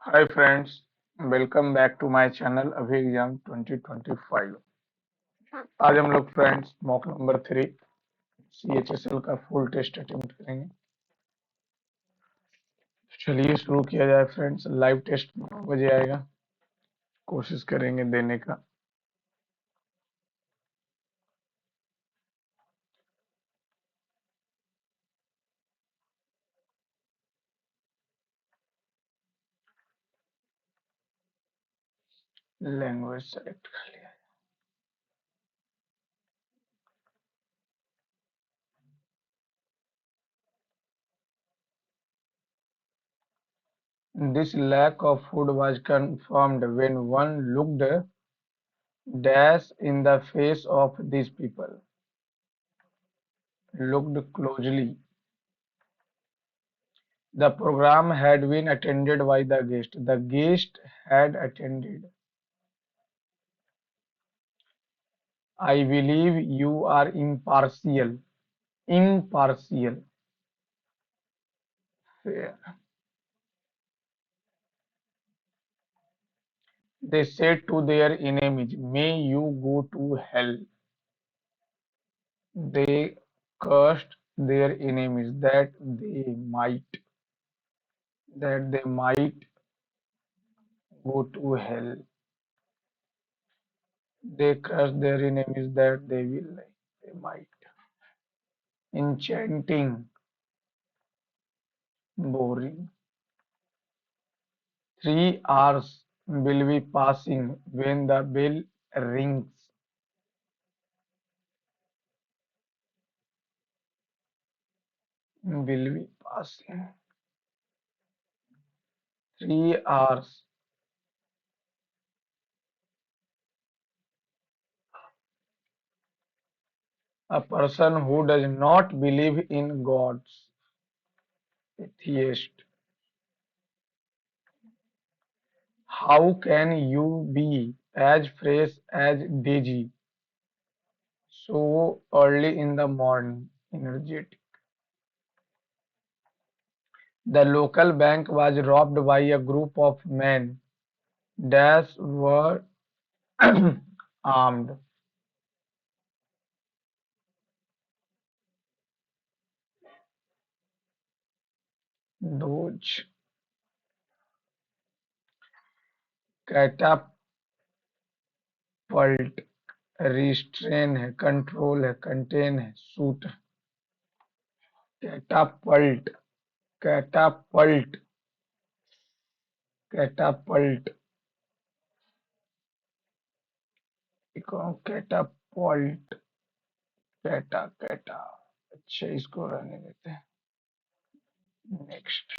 Hi friends, welcome back to my channel अभी exam 2025। आज हम लोग फ्रेंड्स मॉक नंबर 3 CHSL का फुल टेस्ट अटेम्प्ट करेंगे। चलिए शुरू किया जाए फ्रेंड्स। लाइव टेस्ट 9 बजे आएगा, कोशिश करेंगे देने का। लैंग्वेज सेलेक्ट कर लिया। This lack of food was confirmed when one looked dash in the face of these people. Looked closely. The program had been attended by the guest. The guest had attended. I believe you are impartial. Impartial. Fair. They said to their enemies, may you go to hell. They cursed their enemies that they might go to hell. They cursed their enemies that they might. Enchanting. Boring. 3 hours will be passing when the bell rings. Will be passing. 3 hours. A person who does not believe in gods. Atheist. How can you be as fresh as Daisy so early in the morning? Energetic. The local bank was robbed by a group of men that were armed. Those catapult, restrain है, control है, contain है, shoot है. Catapult, catapult, catapult. Catapult, कैटा कैटा। अच्छा, इसको रहने देते हैं। Next.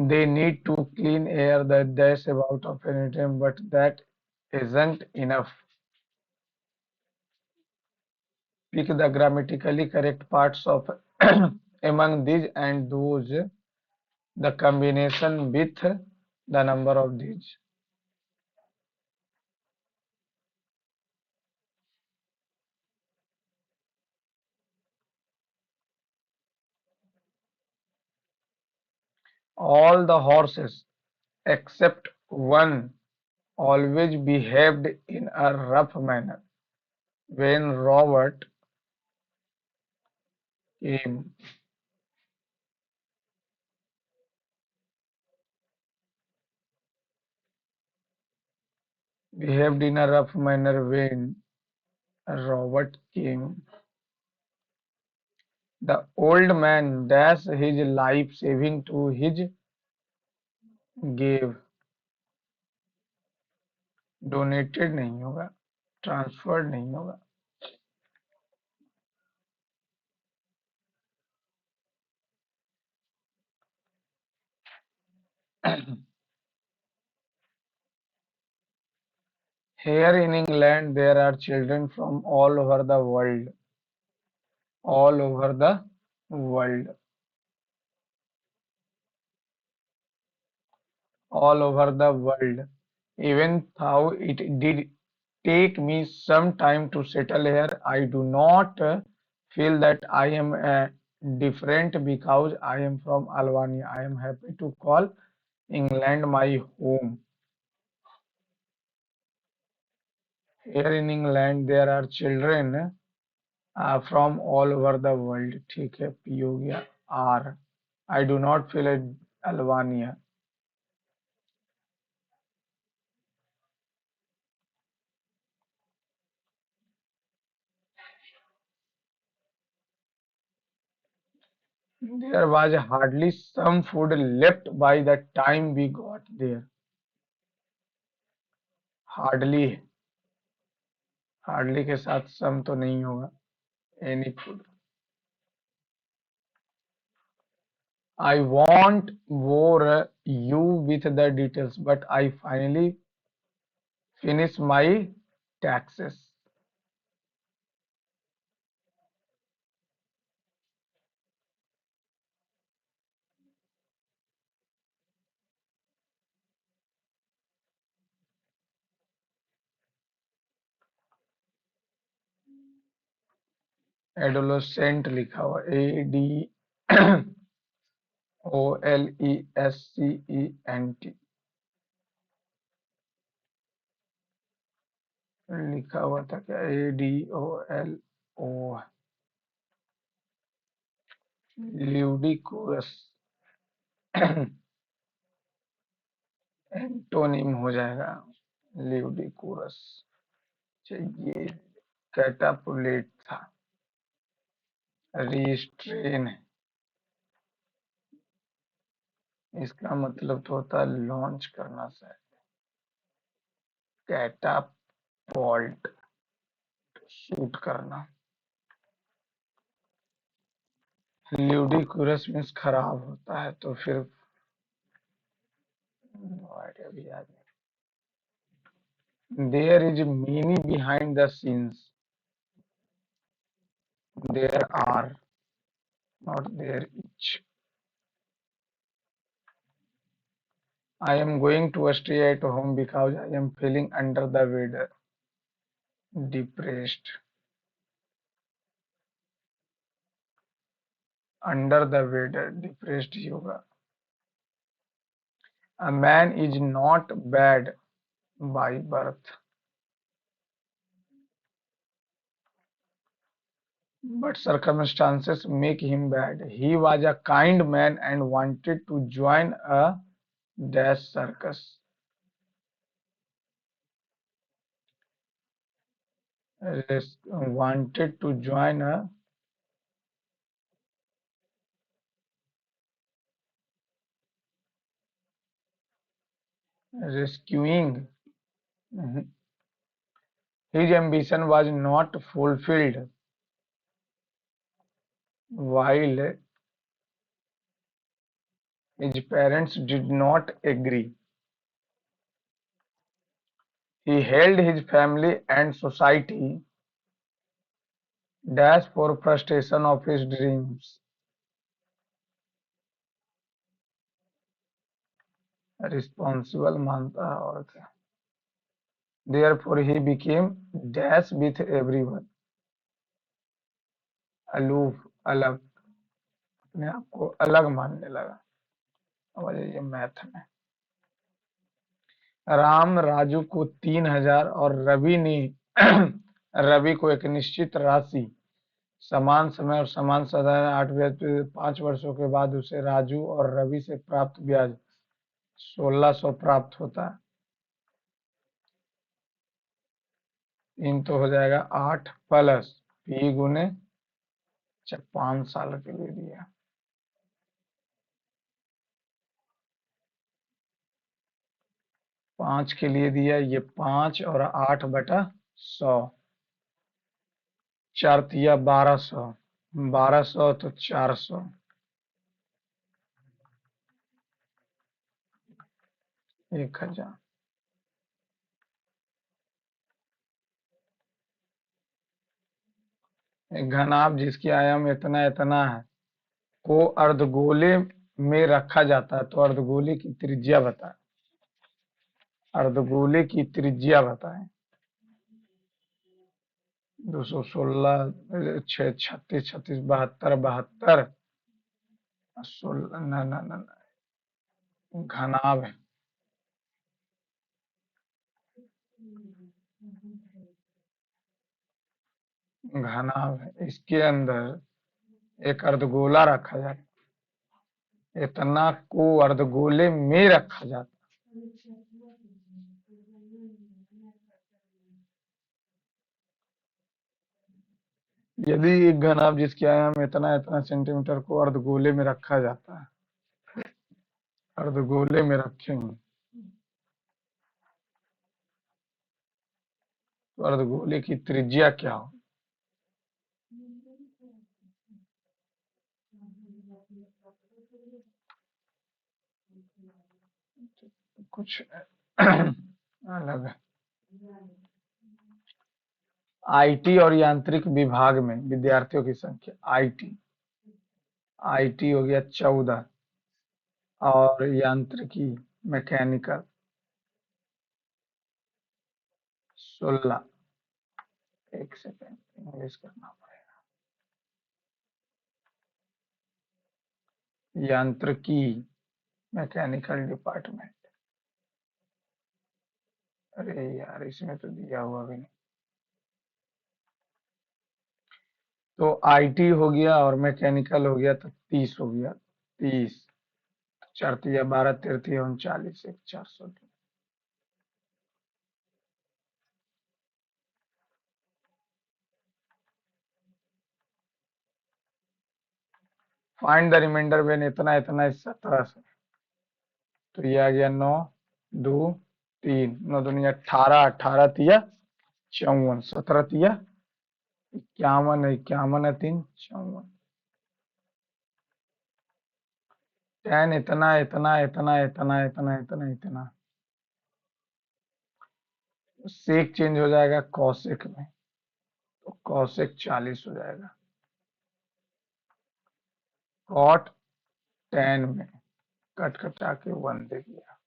They need to clean air the dash about of anytime, but that isn't enough. Pick the grammatically correct parts of among these and those the combination with the number of these. All the horses except one always behaved in a rough manner when Robert came. Behaved in a rough manner when Robert came. The old man dashed his life saving to his gave. Donated नहीं होगा, transferred नहीं होगा. Here in England there are children from all over the world. All over the world. All over the world. Even though it did take me some time to settle here, I do not feel that I am different because I am from Albania. I am happy to call England my home. Here in England there are children from all over the world. ठीक है, P हो गया R. I do not feel it Albania. There was hardly some food left by the time we got there. Hardly, hardly के साथ some तो नहीं होगा. Any food. I won't bore you with the details, but I finally finished my taxes. Adolescent लिखा हुआ ADOLESCENT लिखा हुआ था क्या ADOLO ल्यूडिकोरस एंटोनिम हो जाएगा ल्यूडिकोरस चाहिए कैटापुलेट था रिस्ट्रेन इसका मतलब तो होता है लॉन्च करना सर कैटापॉल्ट शूट करना ल्यूडिकोरस मीन्स खराब होता है तो फिर आइडिया भी याद नहीं there is meaning behind the scenes there are not there each I am going to stay at home because I am feeling under the weather, depressed. Under the weather, depressed ही होगा. A man is not bad by birth, but circumstances make him bad. He was a kind man and wanted to join a dash circus. Wanted to join a rescuing. His ambition was not fulfilled while his parents did not agree. He held his family and society dash for frustration of his dreams. Responsible मानता है और क्या. Therefore he became dash with everyone. Aloof अलग अपने आप को अलग मानने लगा. अब ये मैथ में राम राजू को 3000 और रवि ने रवि को एक निश्चित राशि समान समय और समान सदा 8 ब्याज पे 5 वर्षों के बाद उसे राजू और रवि से प्राप्त ब्याज 1600 प्राप्त होता है. 3 तो हो जाएगा 8 प्लस पी गुने 5 साल के लिए दिया 5 के लिए दिया ये 5 और 8 बटा 100 4 दिया 1200 1200 तो 400 1000 एक घनाभ जिसकी आयाम इतना इतना है को अर्धगोले में रखा जाता है तो अर्धगोले की त्रिज्या बताएं. अर्धगोले की त्रिज्या बताएं. 216, 36, 36, 72, 72, 16, न घनाभ है। घनाभ है, इसके अंदर एक अर्धगोला रखा जाता, इतना को अर्धगोले में रखा जाता। यदि एक घनाभ जिसके आयाम इतना इतना सेंटीमीटर को अर्धगोले में रखा जाता है, अर्धगोले में रखेंगे तो अर्धगोले की त्रिज्या क्या हो? कुछ अलग है। आईटी और यांत्रिक विभाग में विद्यार्थियों की संख्या, आईटी आईटी हो गया 14 और यांत्रिकी मैकेनिकल 16। एक सेकेंड, इंग्लिश करना पड़ेगा। यांत्रिकी मैकेनिकल डिपार्टमेंट, अरे यार इसमें तो दिया हुआ भी नहीं। तो आईटी हो गया और मैकेनिकल हो गया तो 30 हो गया, 30, 4 12 13 39, 400। फाइंड द रिमाइंडर वेन इतना इतना इस 17 से, तो ये आ गया 9 2 3, 9 दूनी 18, 18 तिया 54, 17 तिया 51, 51 है 3 54, 10 इतना इतना इतना इतना इतना इतना इतना, सेक चेंज हो जाएगा कौशिक में, तो कौशिक 40 हो जाएगा, कॉट 10 में कट कटा के 1 दे दिया।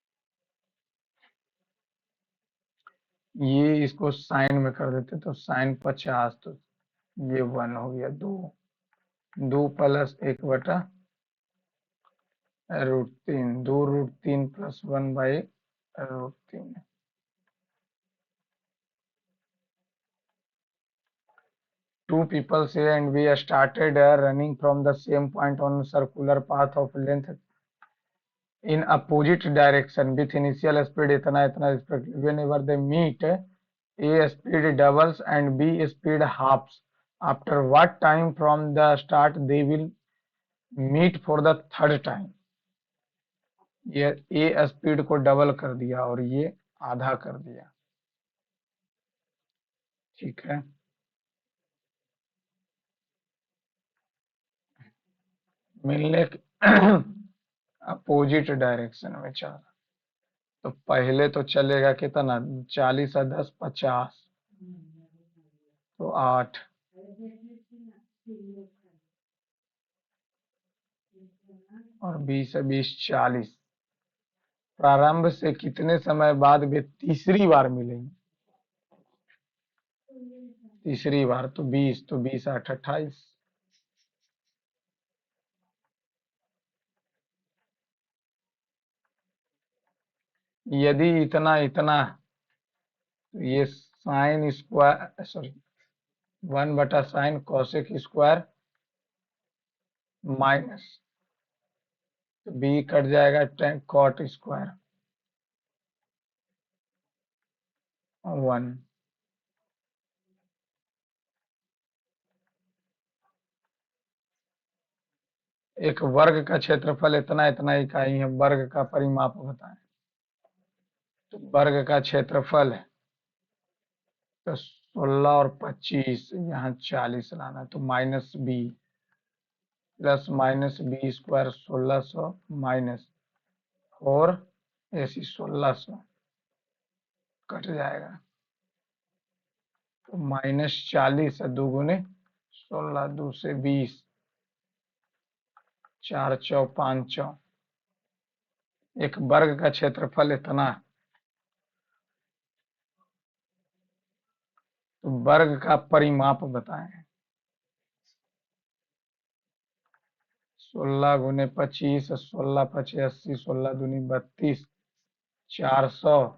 ये इसको साइन में कर देते तो साइन 50, तो ये 1 हो गया, 2 2 plus 1/√3, 2√3 plus 1/√3। Two people say and we started running from the same point on a circular path of length in opposite direction with initial speed इतना इतना respectively. Whenever they meet, A speed doubles and B speed halves. After what time from the start they will meet for the third time? ये A speed को double कर दिया और ये आधा कर दिया, ठीक है। मिलने अपोजिट डायरेक्शन में चल, तो पहले तो चलेगा कितना, 40 और 10 50, तो 8, और 20 है 20 40। प्रारंभ से कितने समय बाद वे तीसरी बार मिलेंगे? तीसरी बार तो 20, तो 20 8 28। यदि इतना इतना, तो ये sine square, sorry 1/sin cosec square minus, तो बी कट जाएगा tan कॉट स्क्वायर 1। एक वर्ग का क्षेत्रफल इतना इतना इकाई है, वर्ग का परिमाप बताएं। तो वर्ग का क्षेत्रफल है तो 16 और 25, यहाँ 40 लाना, तो -b प्लस -b² 1600 माइनस 4 ऐसी 1600 कट जाएगा, तो -40 है, 2 गुने 16, 2 से 20, 4 चौ 5 चौ, एक वर्ग का क्षेत्रफल इतना, तो वर्ग का परिमाप बताएं। 16 × 25, 16 × 25 = 80, 16 ×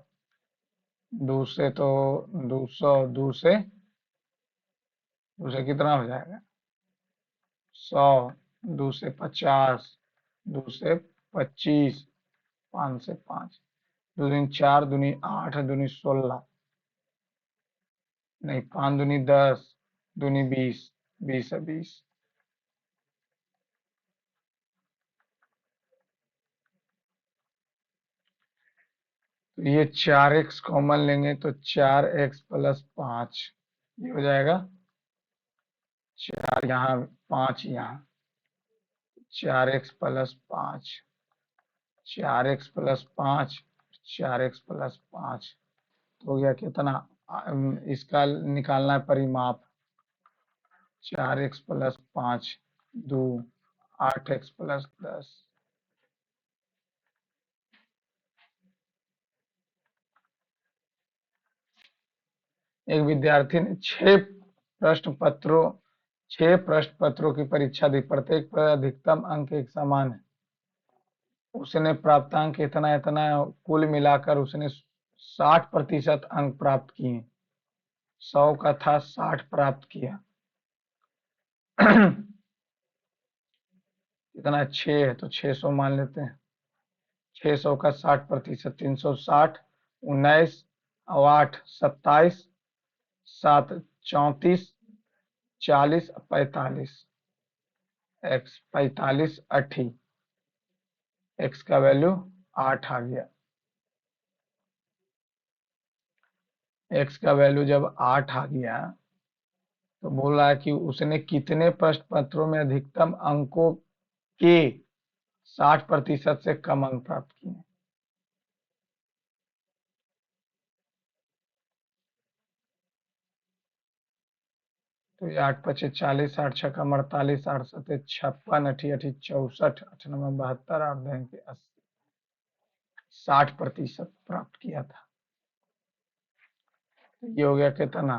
2 = 32, 400, 2 से कितना हो जाएगा? 100, 2 से 50, 2 से 25, 5 से 5, 2 × 4, 2 × 8, 2 × 16, नहीं, 5 × 10, 2 × 20, 20 है 20। तो ये 4x कॉमन लेंगे तो 4x + 5 ये हो जाएगा 4 यहाँ, 5 यहाँ, 4x + 5, 4x + 5, 4x + 5 हो गया कितना? इसका निकालना है परिमाप। 4x + 5, 2, 8x + 10। एक विद्यार्थी ने 6 प्रश्न पत्रों की परीक्षा दी, प्रत्येक पर अधिकतम अंक एक समान है। उसने प्राप्तांक इतना इतना कुल मिलाकर उसने 60% अंक प्राप्त किए। 100 का था, 60 प्राप्त किया। इतना 6 है तो 600 मान लेते हैं। 600 का 60%, 360, 19 और 8, 27, 7, 34, 40, 45, x 45 80, x का वैल्यू 8 आ गया। x का वैल्यू जब 8 आ गया तो बोल रहा है कि उसने कितने प्रश्न पत्रों में अधिकतम अंकों के 60% से कम अंक प्राप्त किए। तो ये 8×5 = 40, 8×6 = 48, 8×7 = 56, 8×8 = 64, 8×9 = 72, 8×10 = 80, 60% प्राप्त किया था। ये हो गया कितना?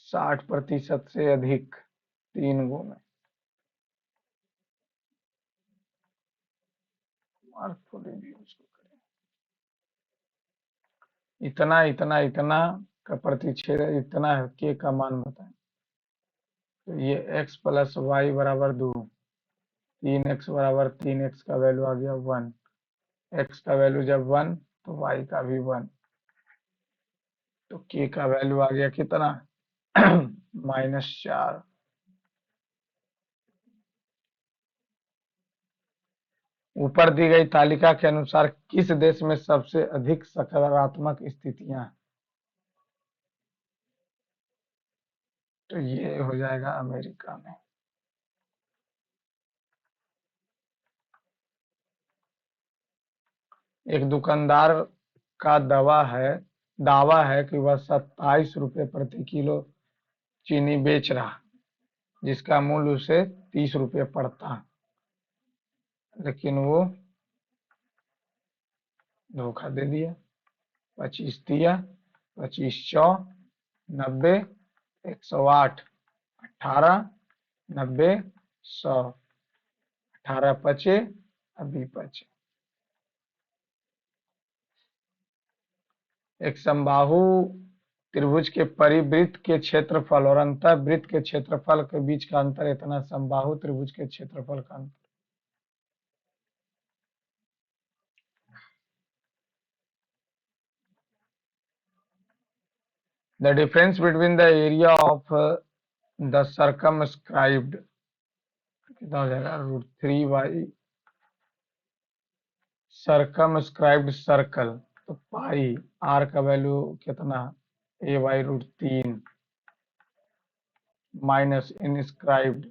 60% से अधिक 3 गो में। इतना इतना इतना का प्रतिच्छेद इतना है, के का मान बताएं। तो ये x + y = 2, 3x = 3, x का वैल्यू आ गया 1, x का वैल्यू जब 1 तो y का भी 1, तो k का वैल्यू आ गया कितना? -4। ऊपर दी गई तालिका के अनुसार किस देश में सबसे अधिक सकारात्मक स्थितियां हैं? तो ये हो जाएगा अमेरिका में। एक दुकानदार का दावा है कि वह 27 रुपये प्रति किलो चीनी बेच रहा, जिसका मूल्य उसे 30 रुपये पड़ता, लेकिन वो धोखा दे दिया। 25 दिया, 25 चौ 90, 108, 18, 90, 100, 18 बचे, अभी बचे। एक समबाहु त्रिभुज के परिवृत्त के क्षेत्रफल और अंतःवृत्त के क्षेत्रफल के बीच का अंतर इतना। समबाहु त्रिभुज के क्षेत्रफल का अंतर। The difference between the area of the circumscribed कितना हो जाएगा? √3y सर्कमस्क्राइब्ड सर्कल, तो पाई r का वैल्यू कितना? a/√3 माइनस इनस्क्राइब्ड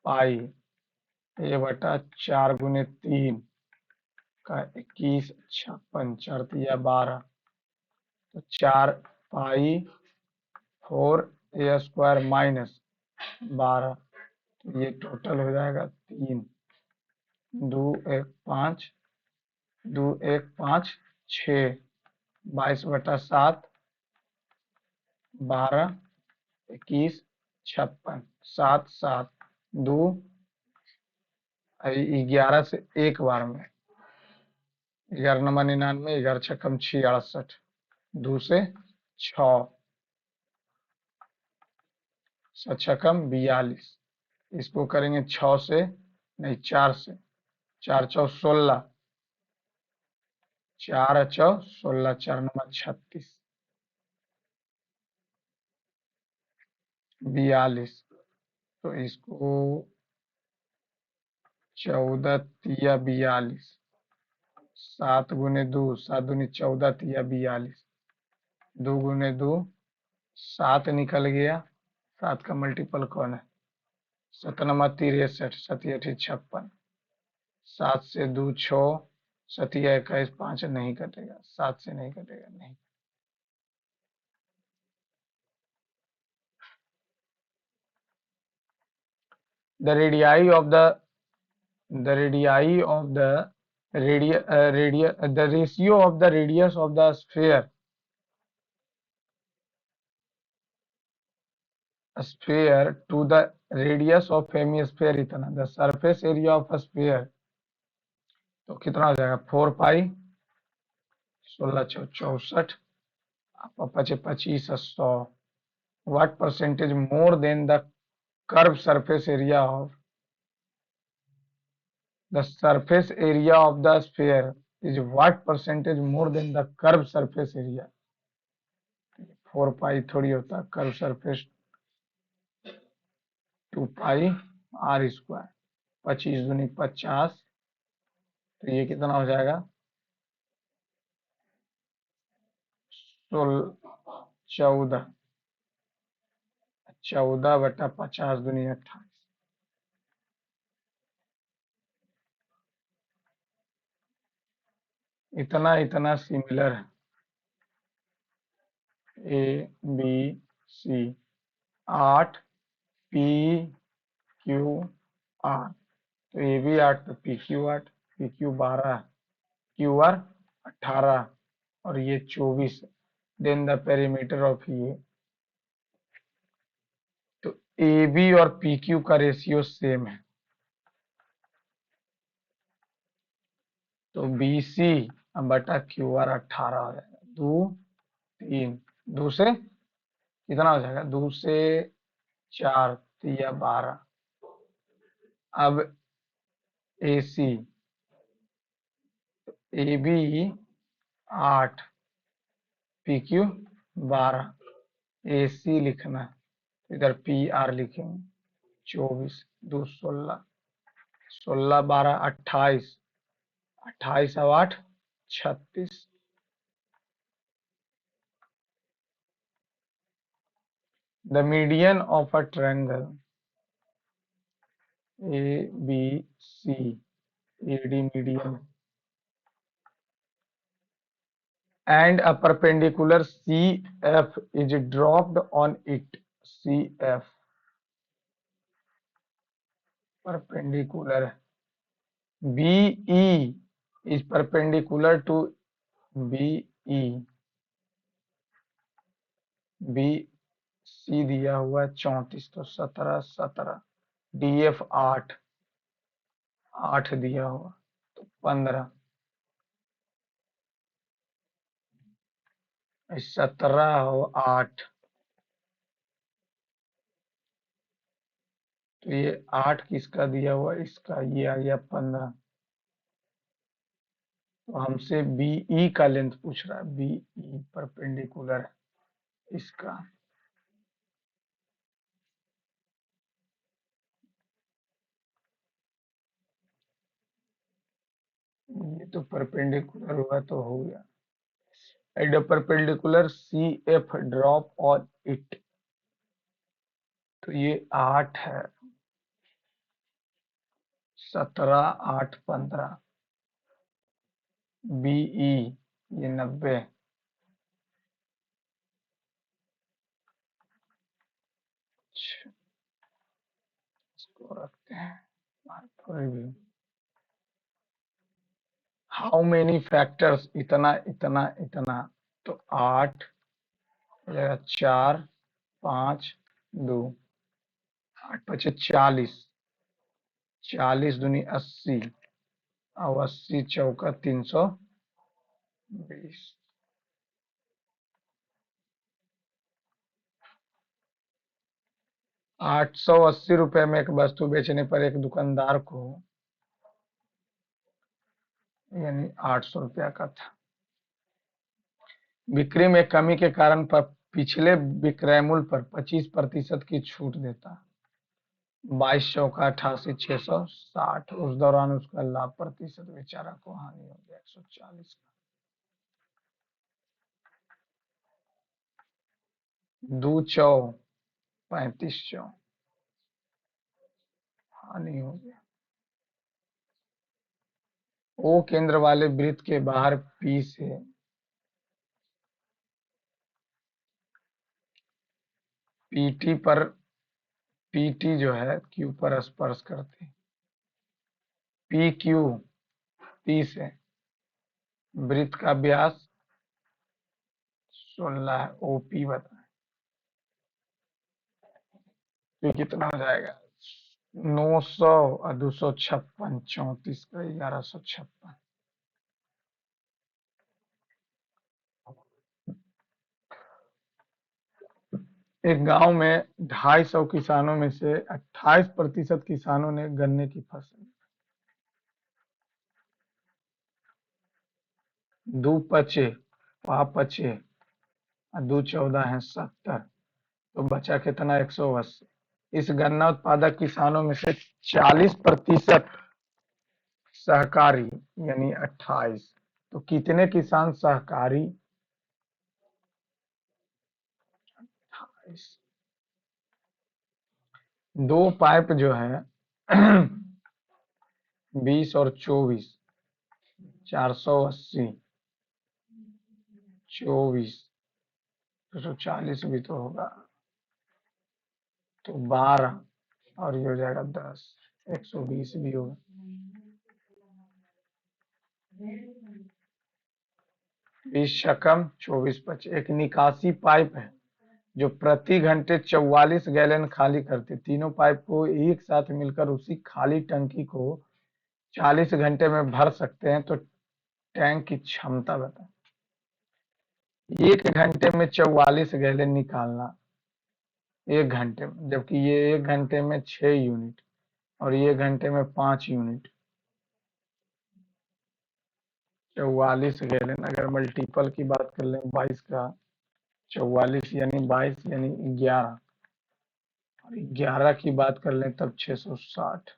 पाई a/4 × 3 का 21, 56, 4 × 12, तो 4 पाई 4a² माइनस 12, तो ये टोटल हो जाएगा 3। दो एक पाँच, दो एक पाँच, 6, 22/7, 12, 21, 56, 7 7, 2, 11 से एक बार में, 11×99, 11×6 = 68, 2 से 6, 7×6 = 42, इसको करेंगे 6 से, नहीं 4 से, 4×4 = 16, 4×4 = 16, 4×9 = 36, 42, तो इसको 14×3 = 42, 7×2, 7×2 = 14, 3 = 42, 2×2 7 निकल गया, 7 का मल्टीपल कौन है, 7×9 = 63, 7×8 = 56, 7 से 2 6, 7×21 5 नहीं कटेगा, 7 से नहीं कटेगा, नहीं। The radii of the radii of the ratio of the radius of the sphere to the radius of hemisphere इतना, the surface area of a sphere, तो कितना हो जाएगा, 4 पाई, 16×64, 25×100, what percentage more than the curved surface area of the surface area of the sphere is what percentage more than the curved surface area, 4 पाई थोड़ी होता, curve surface 2 पाई r², 25×50, तो ये कितना हो जाएगा, 14, 14/50×28, इतना इतना सिमिलर है, A B C 8, P Q R, तो ए बी 8, तो P Q 8, P Q 12, Q R 18, और ये 24, देन द पेरीमीटर ऑफ ये, तो ए बी और पी क्यू का रेशियो सेम है, तो बी सी बटा क्यू आर 18 हो जाएगा, 2 3, 2 से कितना हो जाएगा, 2 से 4, 3 = 12, अब ए सी, ए बी 8, पी क्यू 12, ए सी लिखना है, इधर पी आर लिखेंगे, 24, 2 16, 16 12 28, 28 और 8 36, the median of a triangle ABC, AD median, and a perpendicular CF is dropped on it, CF perpendicular, BE is perpendicular to BE, BC दिया हुआ 34, तो 17 17, DF 8, 8 दिया हुआ, तो 15, 17 और 8, तो ये 8 किसका दिया हुआ, इसका, ये आ गया 15, तो हमसे बीई का लेंथ पूछ रहा है, बीई परपेंडिकुलर इसका, ये तो परपेंडिकुलर हुआ तो हो गया, add perpendicular C F drop on it, तो ये 8 है, 17 8 15, बीई ये 90, इसको रखते हैं रिव्यू, हाउ मेनी फैक्टर्स, इतना इतना इतना, तो 8 हो जाएगा, 4 5 2, 8 पचे 40, 40 दूनी 80, और 80 चौका 320। 880 रुपए में एक वस्तु बेचने पर एक दुकानदार को यानी 800 रुपया का था। बिक्री में कमी के कारण पर पिछले विक्रय मूल्य पर 25% की छूट देता। 22 चौका 88, 660। उस दौरान उसका लाभ प्रतिशत बेचारा को हानि हो गया 140 का। 2 चौ 35 चौ हानि हो गया। ओ केंद्र वाले वृत्त के बाहर पी से पीटी पर, पीटी जो है क्यू पर स्पर्श करती। पी क्यू, पी से वृत्त का व्यास 16 है। ओपी बताएं तो कितना हो जाएगा? 900 और 256, 34 का 1156। एक गांव में 250 किसानों में से 28% किसानों ने गन्ने की फसल। दो पचे, पा पचे और 2 14 है 70, तो बचा कितना? 180। इस गन्ना उत्पादक किसानों में से 40% सहकारी यानी 28। तो कितने किसान सहकारी? 28। दो पाइप जो है 20 और 24, 480, 24, 240 भी तो होगा, तो 12, और ये हो जाएगा 10, 120 भी होगा। 20 शकम 24 25। एक निकासी पाइप है जो प्रति घंटे 44 गैलन खाली करती। तीनों पाइप को एक साथ मिलकर उसी खाली टंकी को 40 घंटे में भर सकते हैं, तो टैंक की क्षमता बताएं। 1 घंटे में 44 गैलन निकालना, 1 घंटे में, जबकि ये 1 घंटे में 6 यूनिट और ये घंटे में 5 यूनिट। 44 गैलन, अगर मल्टीपल की बात कर लें 22 का, 44 यानी 22 यानी 11, और 11 की बात कर लें तब 660।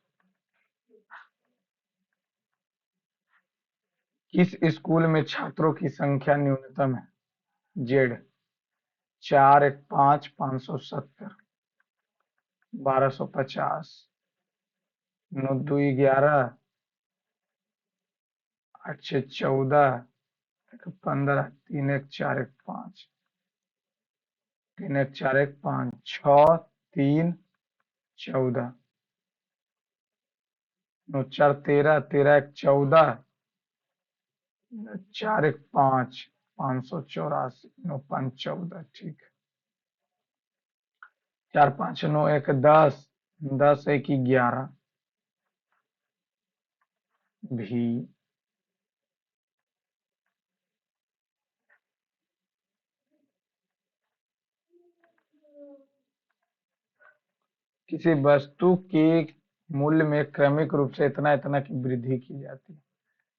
किस स्कूल में छात्रों की संख्या न्यूनतम है? जेड 4 1 5 570, 1250, 9 2 11, 8 6 14, 15, 3 1 4 1 5, 3 1 4 1 5, 6 3 14, 9 4 13, 13 1 14, 4 1 5, 584, 9 5 14। ठीक है। 4 5 9 1 10, 10 1 11 भी। किसी वस्तु के मूल्य में क्रमिक रूप से इतना इतना की वृद्धि की जाती है।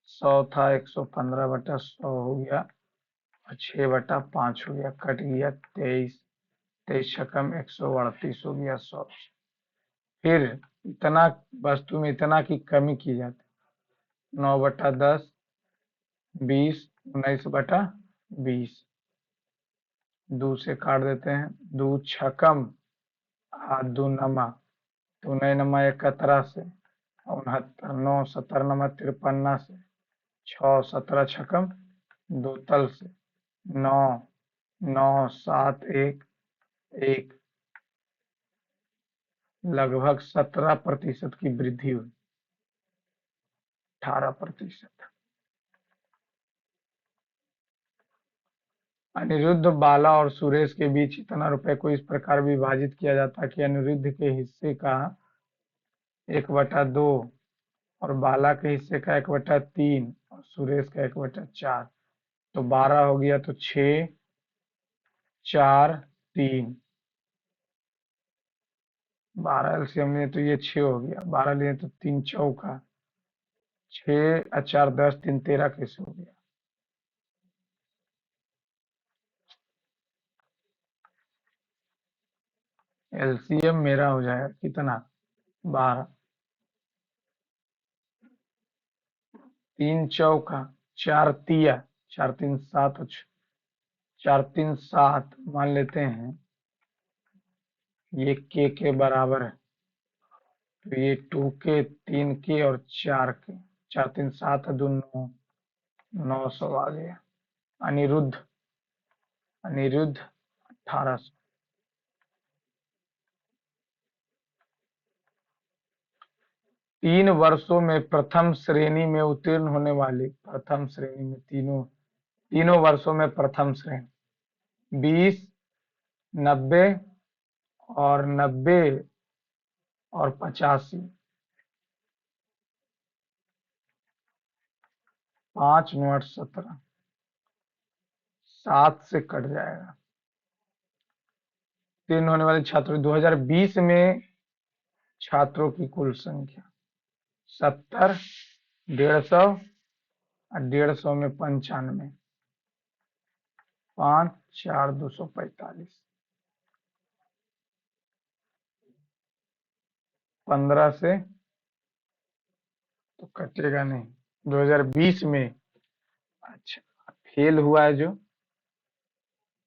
100 था, 115/100 हो गया, और 6/5 हो गया, कट गया 23, 23 छकम 138 हो गया 100। फिर इतना वस्तु में इतना की कमी की जाती है। 9/10, 20, 19/20। दो से काट देते हैं, 2 छकम 8 2 नमा, तो 9 नमा 71 से, 69, 9 17 नमा 53 से, 6 17 छकम 2 तल से, 9 9 7 1 1, लगभग 17% की वृद्धि हुई। 18%। अनिरुद्ध, बाला और सुरेश के बीच इतना रुपए को इस प्रकार विभाजित किया जाता कि अनिरुद्ध के हिस्से का 1/2 और बाला के हिस्से का 1/3 और सुरेश का 1/4। तो 12 हो गया, तो 6, 4, 3। 12 एलसीएम लिए तो ये 6 हो गया, 12 लिए तो 3 चौका 6, 4, 10, 3, 13 कैसे हो गया? एलसीएम मेरा हो जाएगा कितना? 12, 3 चौका 4 तिया, 4 3 7, 4 3 7 मान लेते हैं, ये के बराबर है, तो ये 2 के, 3 के और 4 के, 4 3 7 2 9, 900 आ गया। अनिरुद्ध, अनिरुद्ध 1800। 3 वर्षों में प्रथम श्रेणी में उत्तीर्ण होने वाले, प्रथम श्रेणी में तीनों वर्षों में प्रथम श्रेणी, 20, 90 और 90 और 85, 5 9 8 17, 7 से कट जाएगा। उत्तीर्ण होने वाले छात्रों 2020 में छात्रों की कुल संख्या 70, 150 और 150 में 95, 5 4 245, 15 से तो कटेगा नहीं। 2020 में, अच्छा, फेल हुआ है, जो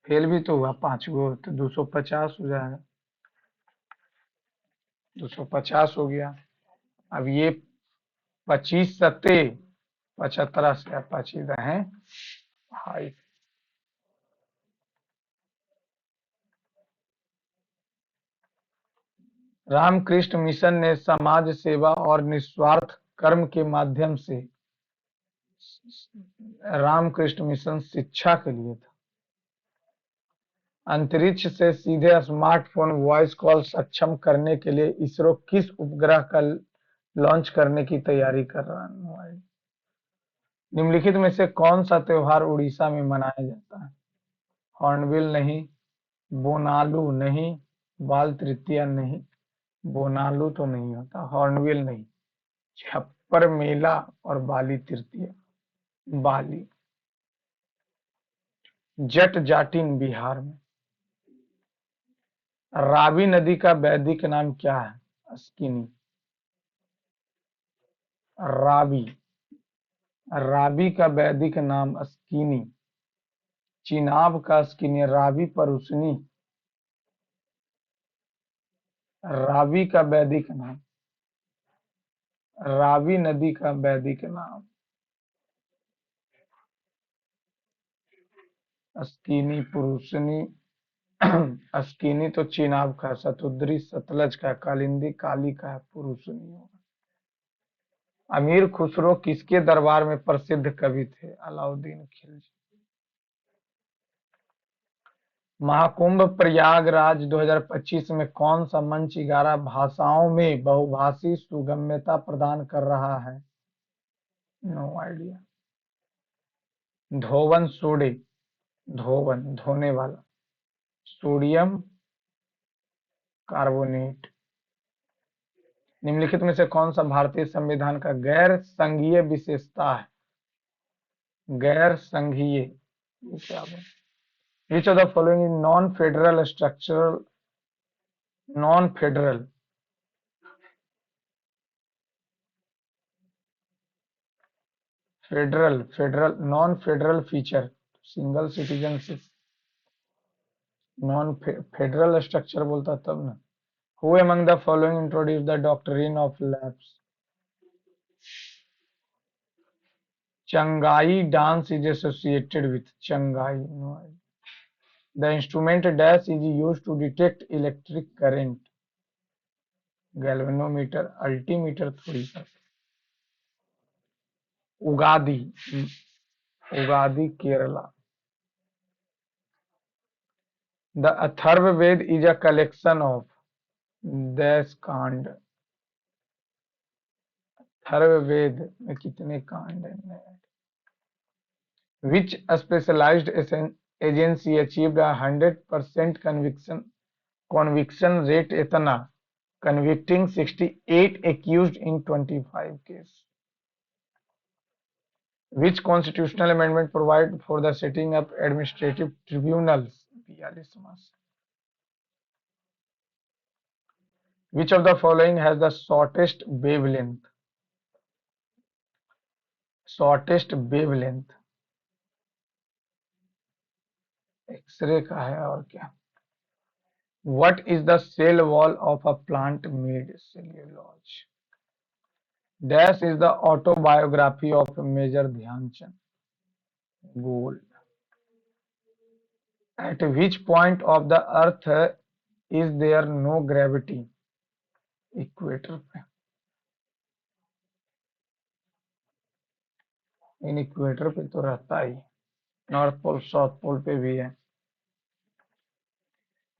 फेल भी तो हुआ 5 गो, तो 250 हो जाएगा, 250 हो गया। अब ये 25 सत्ते 75 से 25 है हाई। रामकृष्ण मिशन ने समाज सेवा और निस्वार्थ कर्म के माध्यम से, रामकृष्ण मिशन शिक्षा के लिए था। अंतरिक्ष से सीधे स्मार्टफोन वॉइस कॉल सक्षम करने के लिए इसरो किस उपग्रह का लॉन्च करने की तैयारी कर रहा है? निम्नलिखित में से कौन सा त्योहार उड़ीसा में मनाया जाता है? हॉर्नबिल नहीं, बोनालू नहीं, बाल तृतीया नहीं, बोनालू तो नहीं होता, हॉर्नबिल नहीं, छप्पर मेला और बाली तृतीया, बाली। जट जाटिन बिहार में। रावी नदी का वैदिक नाम क्या है? अस्किनी। रावी, रावी का वैदिक नाम अस्किनी। चिनाब का अस्किनी, रावी परुसनी, रावी का वैदिक नाम, रावी नदी का वैदिक नाम अस्किनी, पुरुषनी। अस्किनी तो चिनाब का, सतुद्री सतलज का, कालिंदी काली का, पुरुषनी होगा। अमीर खुसरो किसके दरबार में प्रसिद्ध कवि थे? अलाउद्दीन खिलजी। महाकुंभ प्रयागराज 2025 में कौन सा मंच 11 भाषाओं में बहुभाषी सुगम्यता प्रदान कर रहा है? No idea. धोवन सोडे, धोवन धोने वाला, सोडियम कार्बोनेट। निम्नलिखित में से कौन सा भारतीय संविधान का गैर संघीय विशेषता है? गैर संघीय, which of the following is non federal structural, non federal, federal, federal, non federal feature, single citizenship, non federal structure बोलता तब ना। Who among the following introduce the doctrine of lapse? Changai dance is associated with Changai. No. The instrument dash is used to detect electric current. Galvanometer, altimeter थोड़ी सा। Ugadi, Ugadi Kerala. The Atharvaveda is a collection of दस कांड। अथर्ववेद में कितने कांड हैं? Which specialized agency achieved a 100% conviction rate इतना, convicting 68 accused in 25 cases? Which constitutional amendment provide for the setting up administrative tribunals? 42वां। Which of the following has the shortest wavelength? Shortest wavelength X ray का है और क्या? What is the cell wall of a plant made? Cellulose. Dash is the autobiography of Major Dhyanchand. Gold. At which point of the earth is there no gravity? Equator पे। इन equator पे तो रहता ही, north pole south pole पे भी है।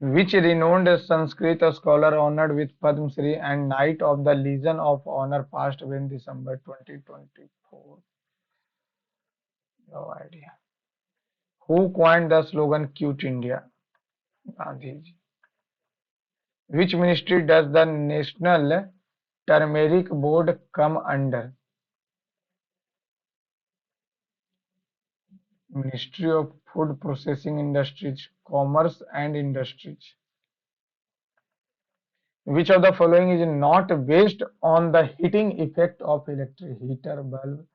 Which renowned Sanskrit scholar honored with Padma Shri and Knight of the Legion of Honor passed away in December 2024? No idea. Who coined the slogan "Quit India"? Gandhi ji. Which ministry does the National Turmeric Board come under? Ministry of Food Processing Industries, Commerce and Industries. Which of the following is not based on the heating effect of electric heater, bulb,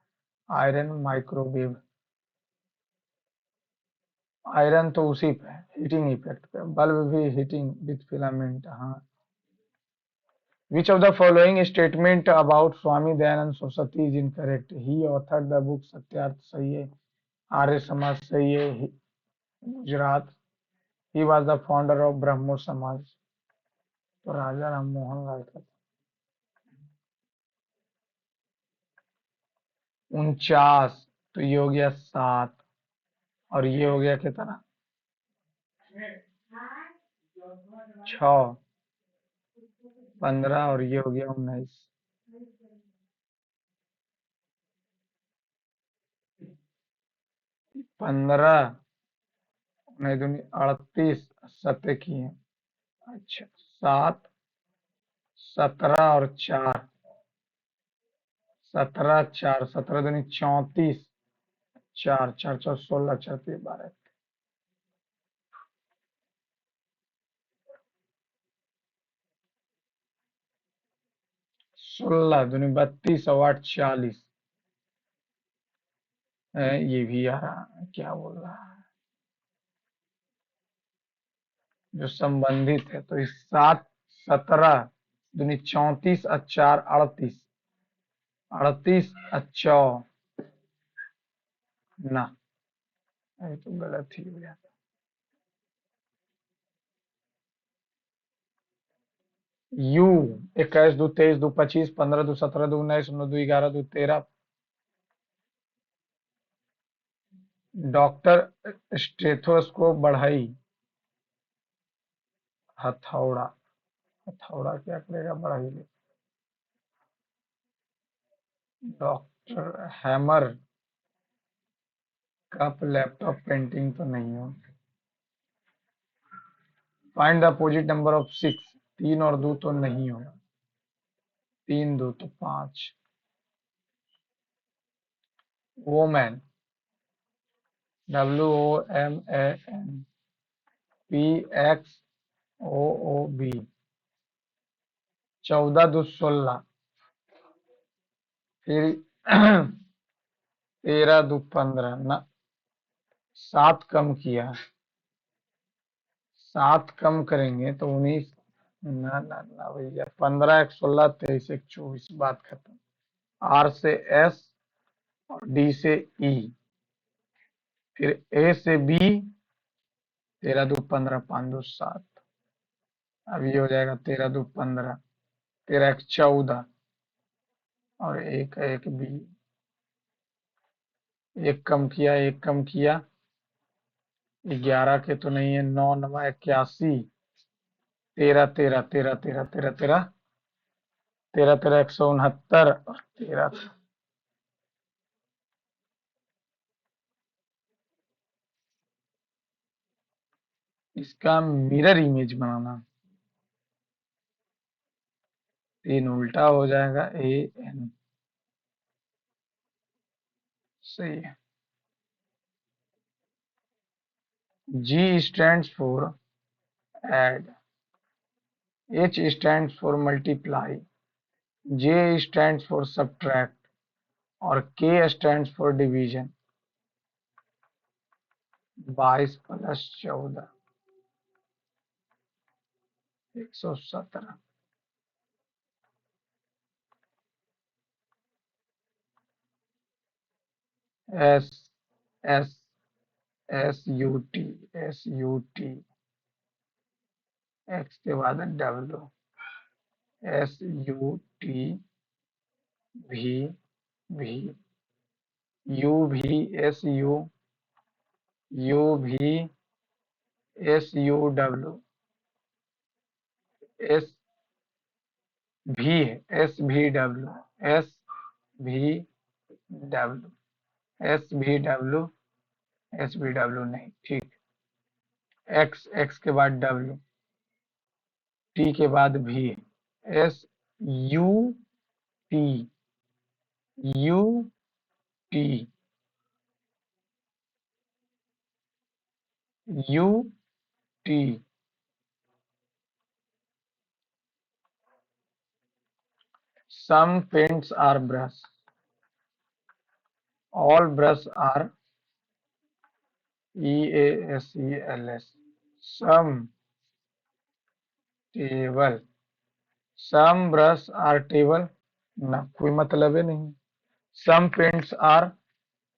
iron, microwave? Iron तो उसी पे है, heating effect पे। Bulb भी heating with filament. हाँ। Which of the following statement about Swami Dayanand Saraswati is incorrect? He authored the book Satyarth, सही है। आर्य समाज, सही है। Gujarat. He was the founder of ब्रह्मो समाज, तो राजा राम मोहन राय का। 49, तो ये हो गया 7 और ये हो गया कितना? 6, 15 और ये हो गया 19। 15 नहीं दूनी 38 सत्य की है। अच्छा 7, 17 और 4, 17 4, 17 दूनी 34, 4 4 4 16, 4 12, 16 दूनी 32 और 8 40। ये भी आ रहा क्या बोल रहा है, जो संबंधित है। तो इस 7 17 दूनी 34 और 4 38, 38 अच्छा ना, ये तो गलत ही हो गया। यू 21 2 23 2 25 15 2 17 2 19 9 2 11 2 13। डॉक्टर स्टेथोस्कोप बढ़ाई, हथौड़ा। हथौड़ा क्या करेगा बढ़ाई ले। Doctor hammer, cup, laptop, painting तो नहीं हो। Find the opposite number of 6, 3 और 2 तो नहीं होगा। 3 2 तो 5। Woman, WOMAN, PXOOB। 14 2 16, फिर 13 2 15 ना, 7 कम किया, 7 कम करेंगे तो 19। ना ना ना भैया, 15 1 16 23 1 24, बात खत्म। आर से एस और डी से ई, फिर ए से बी, 13 2 15, 5 2 7। अब ये हो जाएगा 13 2 15, 13 1 14 और 1 1 बी। एक कम किया, एक कम किया, 11 के तो नहीं है, 9 9 81, 13 13 13 13 13 13 13 13 169 और 13, इसका मिरर इमेज बनाना। 3 उल्टा हो जाएगा, ए एन। सही है। G stands for add, H stands for multiply, J stands for subtract और K stands for division। 22 plus 14, 117। S S S U T, S U T, x के बाद डब्ल्यू, एस यू टी भी, भी, you भी, S U, you भी, S U W, S भी है, S भी डब्ल्यू, एस भी डब्ल्यू, एस भी डब्ल्यू, एस भी डब्ल्यू नहीं, ठीक। एक्स, एक्स के बाद डब्ल्यू, टी के बाद भी, S U T, U T, U T. Some paints are brush, all brush are EASELS, some table, some brush are table, ना कोई मतलब है नहीं। some paints are,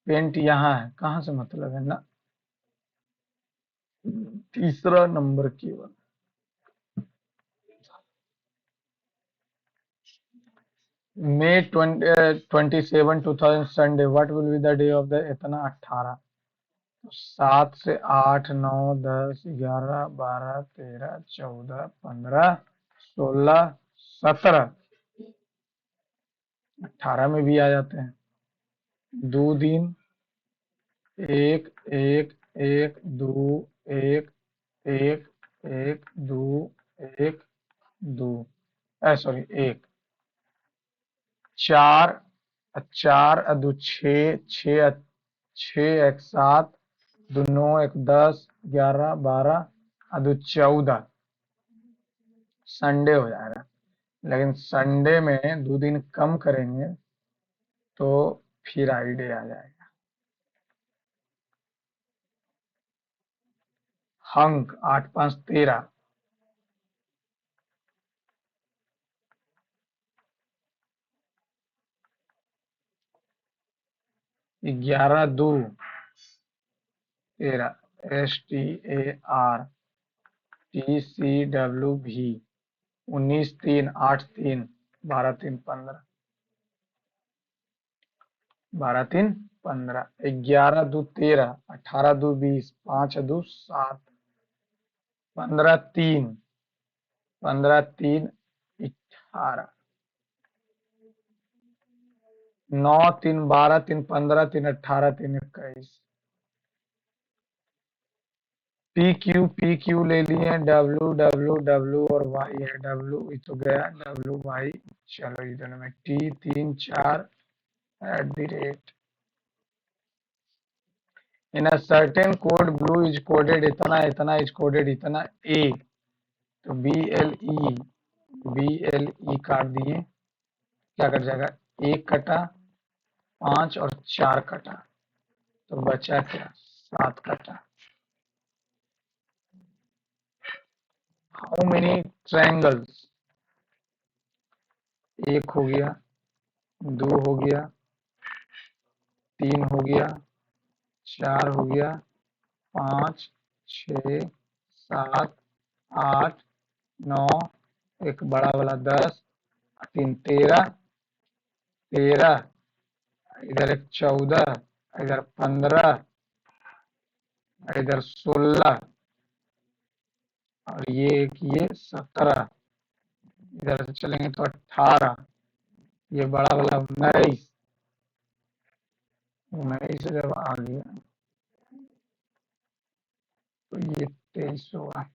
पेंट यहाँ है, कहाँ से मतलब है ना। तीसरा नंबर केवल। May 27 2000 Sunday, what will be the day of the, इतना 18, 7 से 8 9 10 11 12 13 14 15 16 17, 18 में भी आ जाते हैं। 2 दिन, 1 1 1 2 1 1 1 2 1 2, सॉरी 1, 4 4 2 6 6 6 1 7 2 9 1 10 11 12 2 14, संडे हो जाएगा। लेकिन संडे में 2 दिन कम करेंगे तो फ्राइडे आ जाएगा। Hunk 8 5 13, 11 2 13, STAR TCWV, 19 3 8 3 12 3 15, 12 3 15, 11 2 13, 18 2 20, 5 2 7, 15 3, 15 3 18, 9 3 12 3 15 3 18 3 21। P Q ले लिए, डब्ल्यू डब्ल्यू डब्ल्यू और वाई है, डब्ल्यू तो गया, डब्ल्यू वाई। चलो इधर में T 3 4 @ in a certain code blue is coded इतना, इतना इज कोडेड इतना ए, तो बी एल ई काट दिए, क्या कट जाएगा, 1 कटा, 5 और 4 कटा, तो बचा क्या, 7 कटा। हाउ मेनी ट्रायंगल्स, 1 हो गया, 2 हो गया, 3 हो गया, 4 हो गया, 5 6 7 8 9, एक बड़ा वाला 10, 3 13, 13, इधर एक 14, इधर 15, इधर 16 और ये 17, इधर से चलेंगे तो 18, ये बड़ा वाला 19, 19 जब आ गया तो ये 23 होगा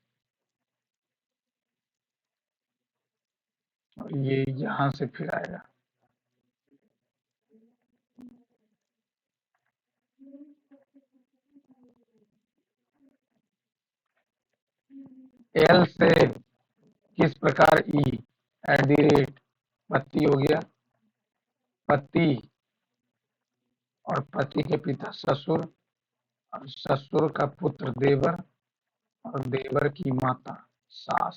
और ये यहाँ से फिर आएगा। एल से किस प्रकार ई एट दी रेट पति हो गया, पति और पति के पिता ससुर और ससुर का पुत्र देवर और देवर की माता सास।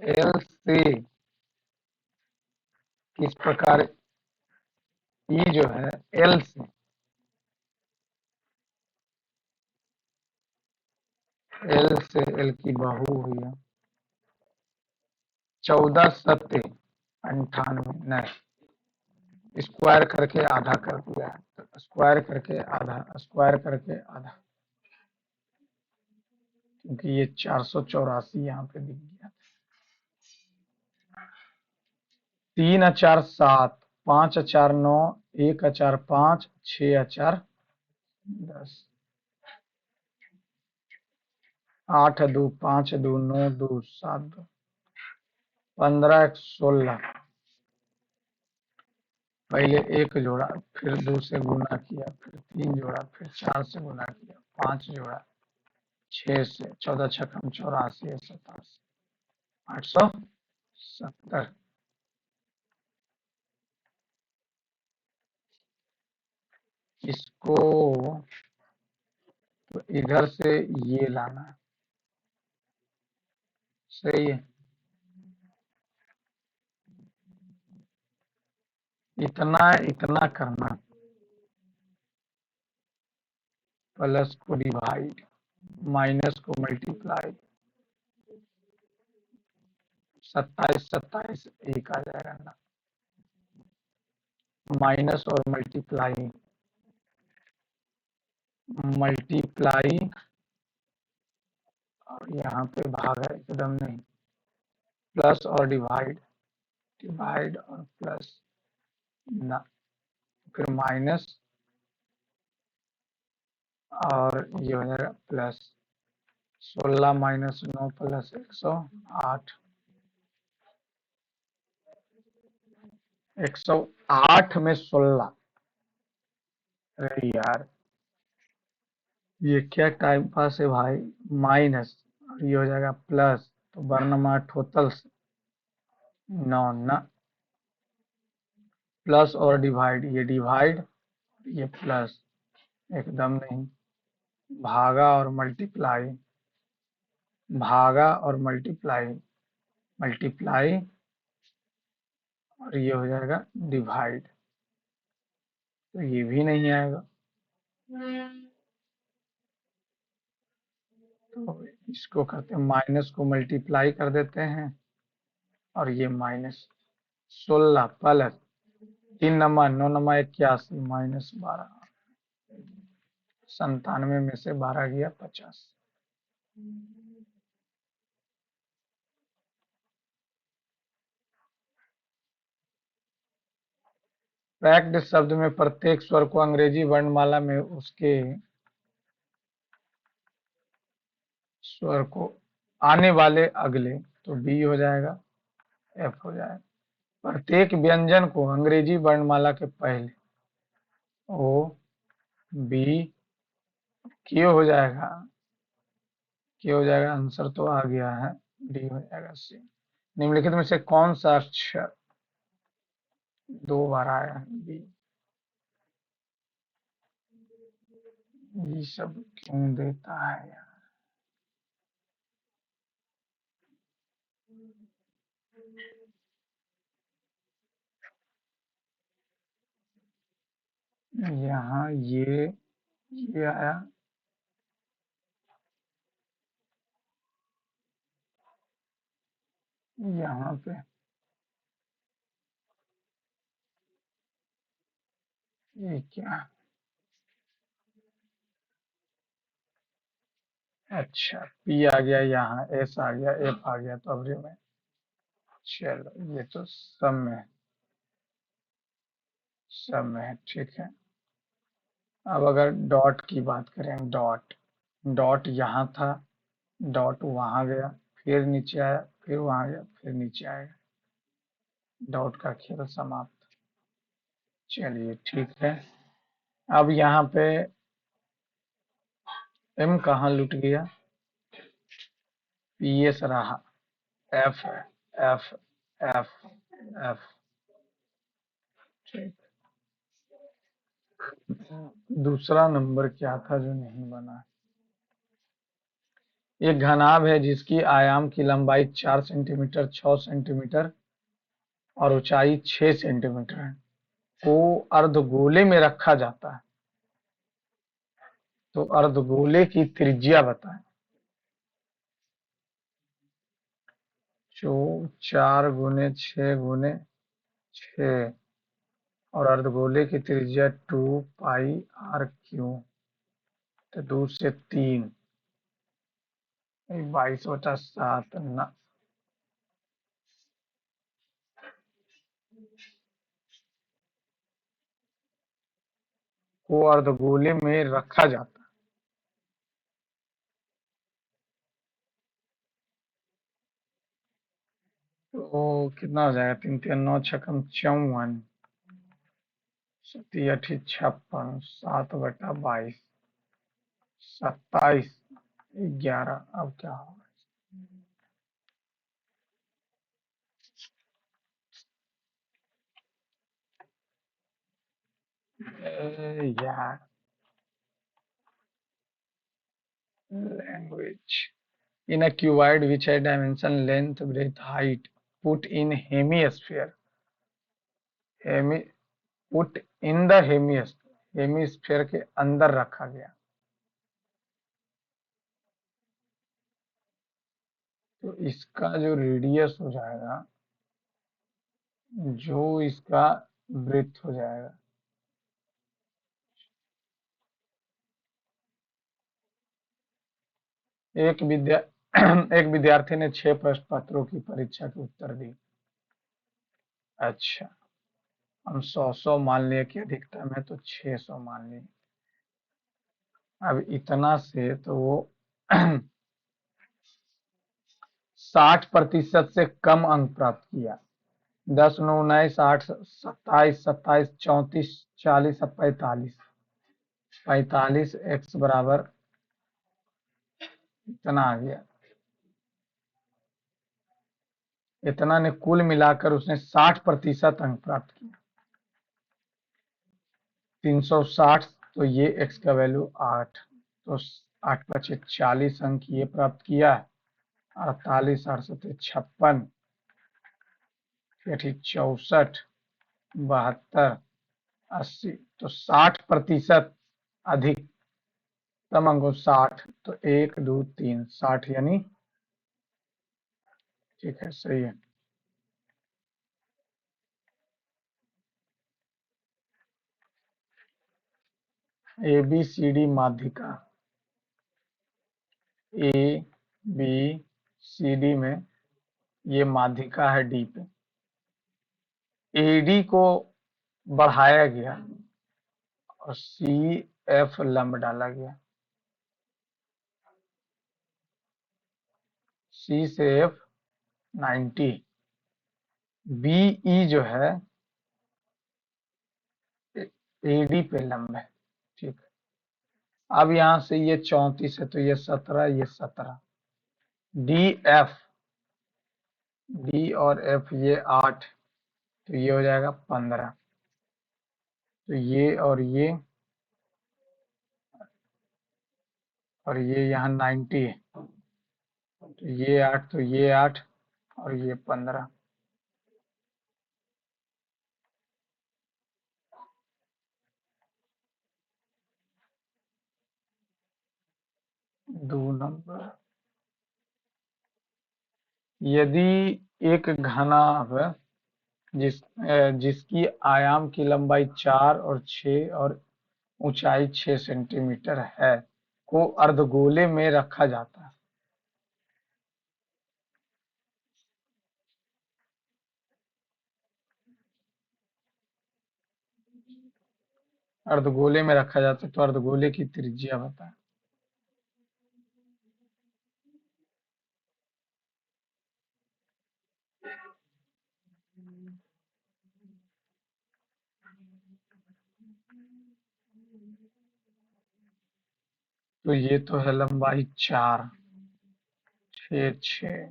एल से किस प्रकार ई जो है एल से एल की बहू हुई है। 14 सत्य 98 नहीं, स्क्वायर करके आधा कर दिया है, तो स्क्वायर करके आधा, स्क्वायर करके आधा, क्योंकि ये 484 यहाँ पे दिख गया। 3 अचार 7, 5 अचार 9, 1 अचार 5, 6 अचार 10, 8 2 5 2 9 2 7 2, 15 1 16। पहले एक जोड़ा, फिर 2 से गुना किया, फिर 3 जोड़ा, फिर 4 से गुना किया, 5 जोड़ा, 6 से, 14 छक्कम 84 87, 870। इसको तो इधर से ये लाना है, सही है। इतना इतना करना, प्लस को डिवाइड, माइनस को मल्टीप्लाई, 27 27 एक आ जाएगा ना, माइनस और मल्टीप्लाई, मल्टीप्लाई और यहाँ पे भाग है एकदम नहीं, प्लस और डिवाइड, डिवाइड और प्लस ना, फिर माइनस और ये हो जाएगा प्लस। 16 माइनस 9 प्लस 108, 108 में 16। अरे यार ये क्या टाइम पास है भाई। माइनस और ये हो जाएगा प्लस, तो वर्णमाला टोटल 9 ना, प्लस और डिवाइड, ये डिवाइड ये प्लस, एकदम नहीं, भागा और मल्टीप्लाई, भागा और मल्टीप्लाई, मल्टीप्लाई और ये हो जाएगा डिवाइड, तो ये भी नहीं आएगा। तो इसको करते हैं, माइनस को मल्टीप्लाई कर देते हैं और ये माइनस 16 प्लस 3 नमा 9 नमा 81 माइनस 12, 97 में से 12 गया 50। पैक्ड शब्द में प्रत्येक स्वर को अंग्रेजी वर्णमाला में उसके स्वर को आने वाले अगले, तो बी हो जाएगा, एफ हो जाएगा। प्रत्येक व्यंजन को अंग्रेजी वर्णमाला के पहले ओ बी क्यू हो जाएगा, क्यू हो जाएगा, आंसर तो आ गया है, डी हो जाएगा सी। निम्नलिखित में से कौन सा अक्षर 2 बार आया है, बी। ये सब क्यों देता है यार। यहाँ ये आया, यहाँ पे ये क्या, अच्छा, पी आ गया, यहाँ एस आ गया, एफ आ गया, तो अब में चलो ये तो सब में है, ठीक है। अब अगर डॉट की बात करें, डॉट डॉट यहाँ था, डॉट वहां गया, फिर नीचे आया, फिर वहां गया, फिर नीचे आएगा, डॉट का खेल समाप्त। चलिए ठीक है। अब यहाँ पे एम कहाँ लुट गया, पी एस रहा, एफ है, एफ एफ एफ, ठीक। दूसरा नंबर क्या था जो नहीं बना, एक घनाभ है जिसकी आयाम की लंबाई 4 सेंटीमीटर, 6 सेंटीमीटर और ऊंचाई 6 सेंटीमीटर है, को अर्धगोले में रखा जाता है, तो अर्धगोले की त्रिज्या बताएं। जो 4 × 6 × 6 और अर्धगोले की त्रिज्या 2πr क्यू, तो 2 से 3, 22/7 न, को अर्धगोले में रखा जाता है। तो कितना हो जाएगा, 3 × 3 = 9, 6 × 54, 7×8 = 56, 7/22, 27, 11। अब क्या होगा, यार language, in a cuboid which has dimension length, breadth, height, put in hemisphere, hemi put in the hemisphere के अंदर रखा गया, तो इसका जो रेडियस हो जाएगा, जो इसका ब्रेथ हो जाएगा, एक विद्या एक विद्यार्थी ने 6 प्रश्न पत्रों की परीक्षा के उत्तर दी। अच्छा, हम 100 मान लिए कि अधिकतम है, तो 600 मान लिए। अब इतना से तो वो 60% से कम अंक प्राप्त किया। 10×9 = 19, 8 × 27, 27, 34, 40, अब 45, 45 x बराबर इतना आ गया। इतना ने कुल मिलाकर उसने 60% अंक प्राप्त किया। 360, तो ये x का वैल्यू 8, तो 8×5 = 40 अंक ये प्राप्त किया। 48, 8×7 = 56, 64, 72, 80, तो 60% अधिक तम अंक 60, तो 1, 2, 3, 60 यानी ठीक है, सही है। ABCD माध्यिका, ABCD में ये माध्यिका है डी पे, AD को बढ़ाया गया और CF लंब डाला गया, C से F 90, BE जो है AD पे लंब है, ठीक। अब यहाँ से ये 34 है, तो ये 17, ये 17, DF, D और F ये 8, तो ये हो जाएगा 15, तो ये और ये यहाँ 90 है, तो ये 8, तो ये 8 और ये 15, 2 नंबर। यदि एक घनाभ जिसकी आयाम की लंबाई 4 और 6 और ऊंचाई 6 सेंटीमीटर है, को अर्धगोले में रखा जाता है? अर्धगोले में रखा जाता है, तो अर्धगोले की त्रिज्या बता। तो ये तो है लंबाई 4, 6, 6।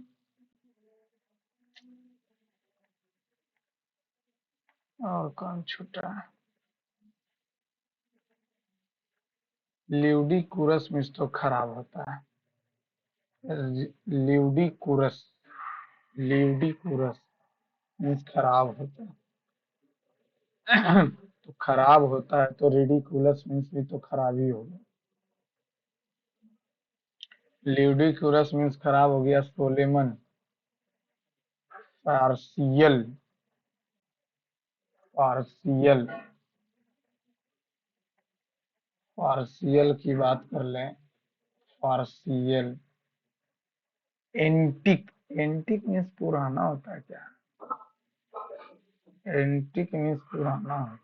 और कौन छूटा? ल्यूडिकुरस मीन्स तो खराब होता है। ल्यूडिकुरस, ल्यूडिकुरस मीन्स खराब होता है। तो खराब होता है, तो रिडिकुलस मीन्स भी तो खराब ही होगा। ल्यूडिकुरस मीन्स खराब हो गया। सोलेमन, पार्शियल, पार्शियल, पार्शियल की बात कर लें। पार्शियल। एंटिक, एंटिक मीन्स पुराना होता है क्या? एंटिक मीन्स पुराना।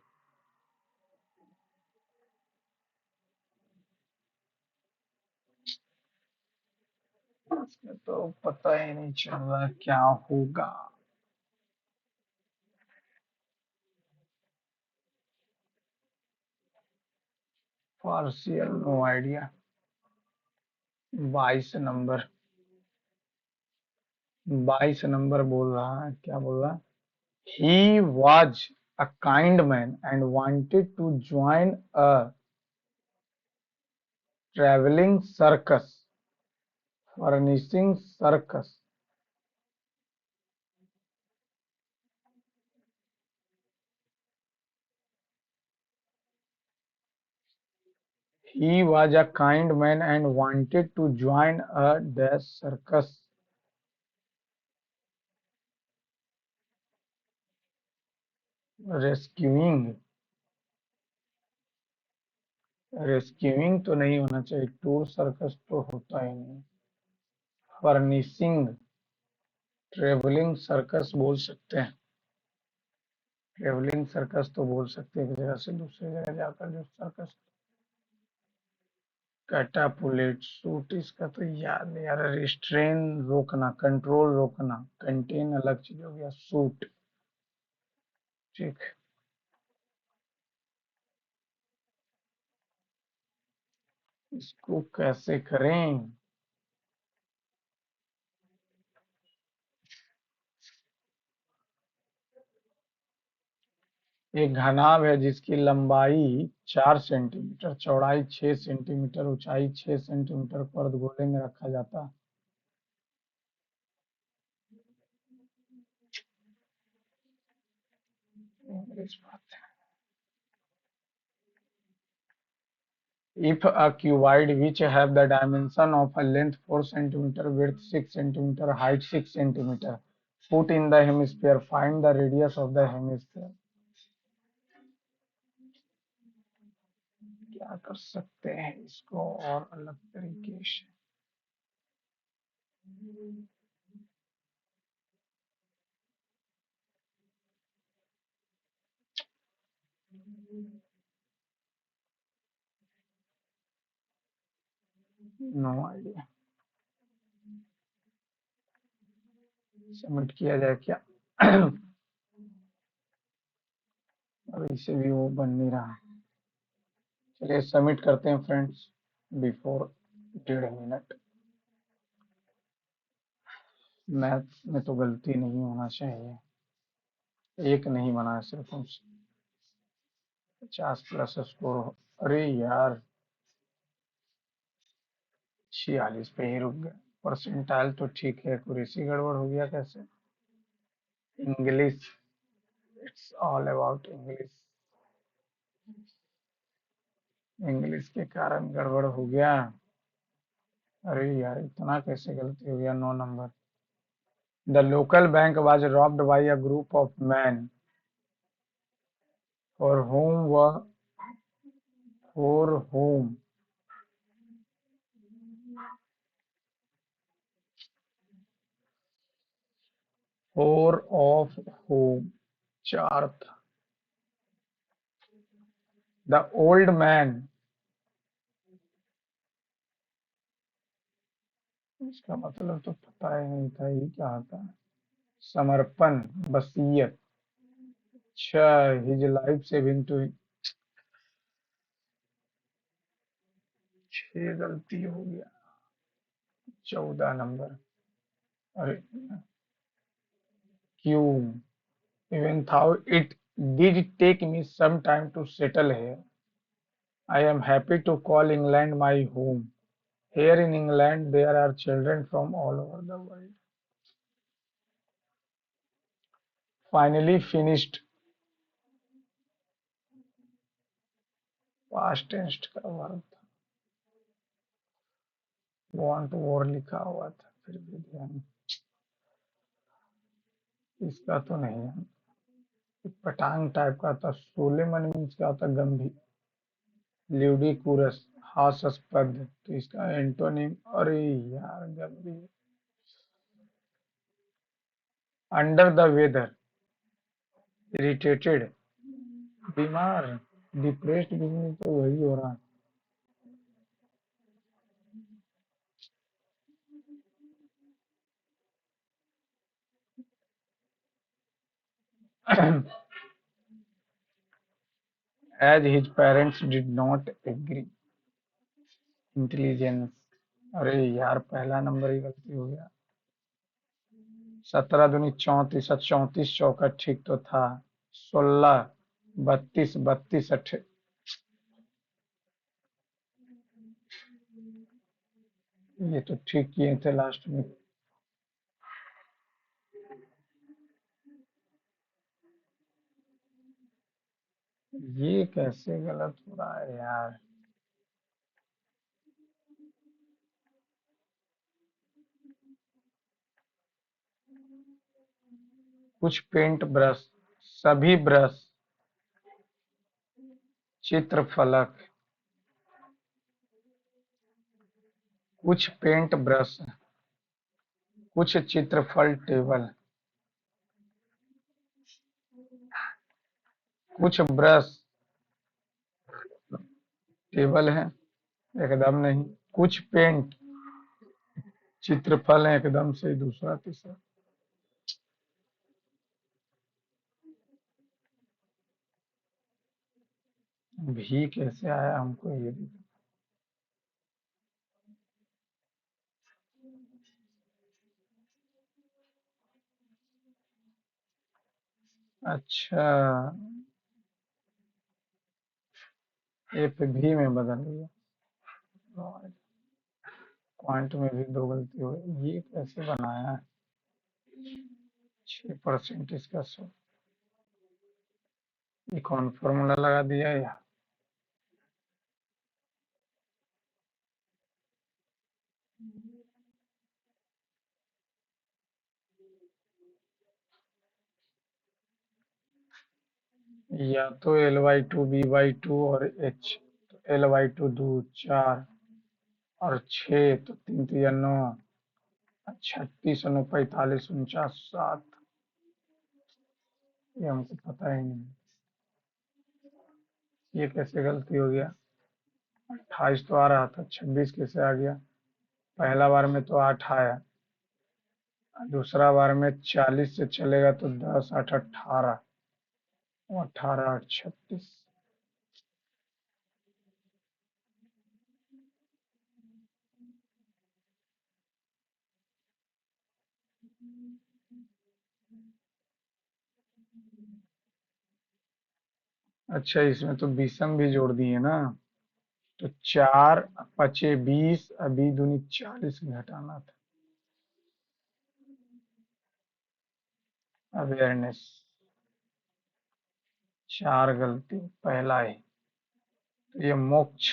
इसमें तो पता ही नहीं चल रहा क्या होगा। Partial, no idea. 22 number, 22 number बोल रहा है, क्या बोल रहा है? He was a kind man and wanted to join a travelling circus, furnishing circus. He was a kind man and wanted to join a dash circus. Rescuing, rescuing तो नहीं होना चाहिए, टूर सर्कस तो होता ही नहीं। फर्निशिंग, ट्रेवलिंग सर्कस बोल सकते हैं। ट्रेवलिंग सर्कस तो बोल सकते हैं, एक जगह से दूसरी जगह जाकर जो सर्कस। कैटापुलेट, सूट इसका तो याद नहीं आ रहा। रिस्ट्रेन, रोकना, कंट्रोल, रोकना। कंटेन अलग चीज हो गया, सूट। ठीक। इसको कैसे करें? एक घनाभ है जिसकी लंबाई 4 सेंटीमीटर, चौड़ाई 6 सेंटीमीटर, ऊंचाई 6 सेंटीमीटर को अर्धगोले में रखा जाता है। इंग्लिश बात है। If a cuboid which have the dimension of a length 4 centimeter, width 6 centimeter, height 6 centimeter, put in the hemisphere, find the radius of the hemisphere। क्या कर सकते हैं इसको और अलग तरीके से? No idea. सबमिट किया जाए क्या? अब इसे भी वो बन नहीं रहा है। चलिए सबमिट करते हैं फ्रेंड्स, बिफोर 1.5 मिनट। मैथ्स में तो गलती नहीं होना चाहिए। एक नहीं बना है सिर्फ हमसे। 50 प्लस स्कोर। अरे यार, 46 पे ही रुक गए। परसेंटाइल तो ठीक है, एक्यूरेसी गड़बड़ हो गया कैसे? English, it's all about English. English के कारण गड़बड़ हो गया। अरे यार, इतना कैसे गलती हो गया? 9 number. The local bank was robbed by a group of man for home व for home four of home, चार था। द ओल्ड मैन, इसका मतलब तो पता ही नहीं था, ये क्या था? समर्पण, वसीयत। अच्छा, हिज लाइफ सेविंग टू। 6 गलती हो गया। 14 नंबर। अरे क्यों? Even though it did take me some time to settle here, I am happy to call England my home. Here in England, there are children from all over the world. Finally finished, past tense का verb था। Want war लिखा हुआ था, फिर भी ध्यान इसका तो नहीं है। पटांग टाइप का था। सोलेमन मीन्स क्या होता? गंभीर। ल्यूडिकुरस, हास्यास्पद, तो इसका एंटोनिम, अरे यार गंभीर। अंडर द वेदर, इरिटेटेड, बीमार। डिप्रेस्ड भी तो वही हो रहा है। As his parents did not agree, intelligence. अरे यार पहला नंबर ही गलती हो गया। 17 दूनी 34, 34 चौका ठीक तो था। 16, 32, 32 अठ। ये तो ठीक किए थे लास्ट में। ये कैसे गलत हो रहा है यार? कुछ पेंट ब्रश, सभी ब्रश, चित्रफलक। कुछ पेंट ब्रश, कुछ चित्रफल टेबल, कुछ ब्रश टेबल है, एकदम नहीं। कुछ पेंट चित्रफल है, एकदम से दूसरा तीसरा। भी कैसे आया हमको ये भी। अच्छा, एफ भी में बदल गया। पॉइंट में भी दो गलती हो गई, ये कैसे बनाया है? 6% इसका सो। ये कौन फॉर्मूला लगा दिया या तो L/2 B/2 और H। तो L/2 2 4 और 6, तो 3 3 9, 36 9 45 49 7। ये हमको पता ही नहीं, ये कैसे गलती हो गया? 28 तो आ रहा था, 26 कैसे आ गया? पहला बार में तो 8 आया, दूसरा बार में 40 से चलेगा तो 10 8 18, 18 8 36। अच्छा, इसमें तो बीसम भी जोड़ दिए ना। तो 4 पचे 20, अभी दूनी 40 घटाना था। अवेयरनेस, 4 गलती पहला ही। तो ये मोक्ष,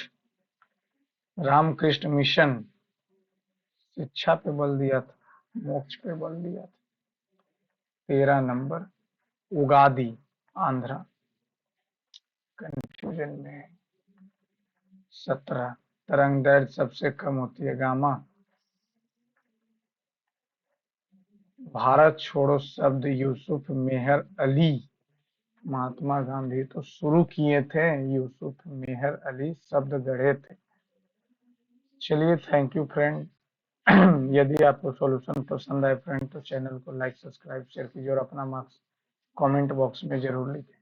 रामकृष्ण मिशन, शिक्षा पे बल दिया था, मोक्ष पे बल दिया था। 13 नंबर। उगादी, आंध्रा, कंफ्यूजन में। 17, तरंग दैर्ध्य सबसे कम होती है, गामा। भारत छोड़ो शब्द यूसुफ मेहर अली, महात्मा गांधी तो शुरू किए थे, यूसुफ मेहर अली शब्द गढ़े थे। चलिए, थैंक यू फ्रेंड। यदि आपको सॉल्यूशन पसंद आए फ्रेंड, तो चैनल को लाइक, सब्सक्राइब, शेयर कीजिए और अपना मार्क्स कमेंट बॉक्स में जरूर लिखें।